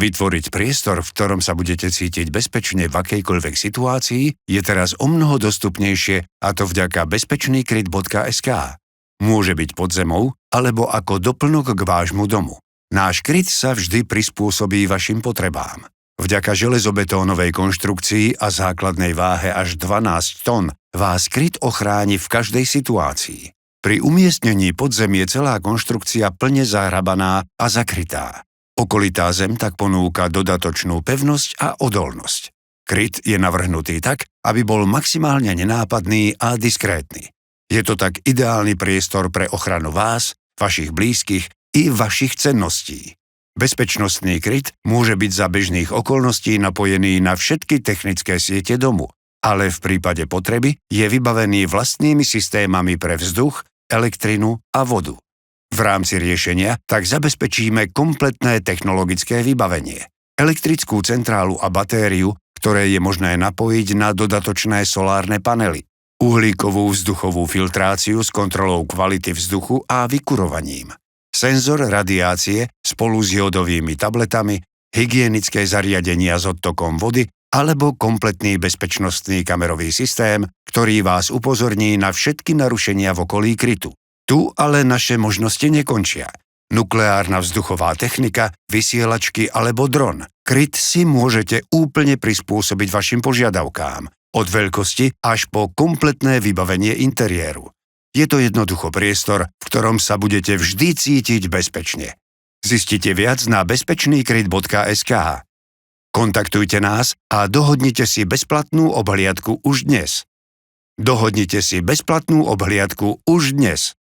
Vytvoriť priestor, v ktorom sa budete cítiť bezpečne v akejkoľvek situácii, je teraz omnoho dostupnejšie, a to vďaka bezpečnykryt.sk. Môže byť pod zemou, alebo ako doplnok k vášmu domu. Náš kryt sa vždy prispôsobí vašim potrebám. Vďaka železobetónovej konštrukcii a základnej váhe až 12 tón vás kryt ochráni v každej situácii. Pri umiestnení pod zem je celá konštrukcia plne zahrabaná a zakrytá. Okolitá zem tak ponúka dodatočnú pevnosť a odolnosť. Kryt je navrhnutý tak, aby bol maximálne nenápadný a diskrétny. Je to tak ideálny priestor pre ochranu vás, vašich blízkych i vašich cenností. Bezpečnostný kryt môže byť za bežných okolností napojený na všetky technické siete domu, ale v prípade potreby je vybavený vlastnými systémami pre vzduch, elektrinu a vodu. V rámci riešenia tak zabezpečíme kompletné technologické vybavenie, elektrickú centrálu a batériu, ktoré je možné napojiť na dodatočné solárne panely, uhlíkovú vzduchovú filtráciu s kontrolou kvality vzduchu a vykurovaním, senzor radiácie spolu s jódovými tabletami, hygienické zariadenia s odtokom vody alebo kompletný bezpečnostný kamerový systém, ktorý vás upozorní na všetky narušenia v okolí krytu. Tu ale naše možnosti nekončia. Nukleárna vzduchová technika, vysielačky alebo dron. Kryt si môžete úplne prispôsobiť vašim požiadavkám, od veľkosti až po kompletné vybavenie interiéru. Je to jednoducho priestor, v ktorom sa budete vždy cítiť bezpečne. Zistite viac na bezpečnykryt.sk. Kontaktujte nás a dohodnite si bezplatnú obhliadku už dnes. Dohodnite si bezplatnú obhliadku už dnes.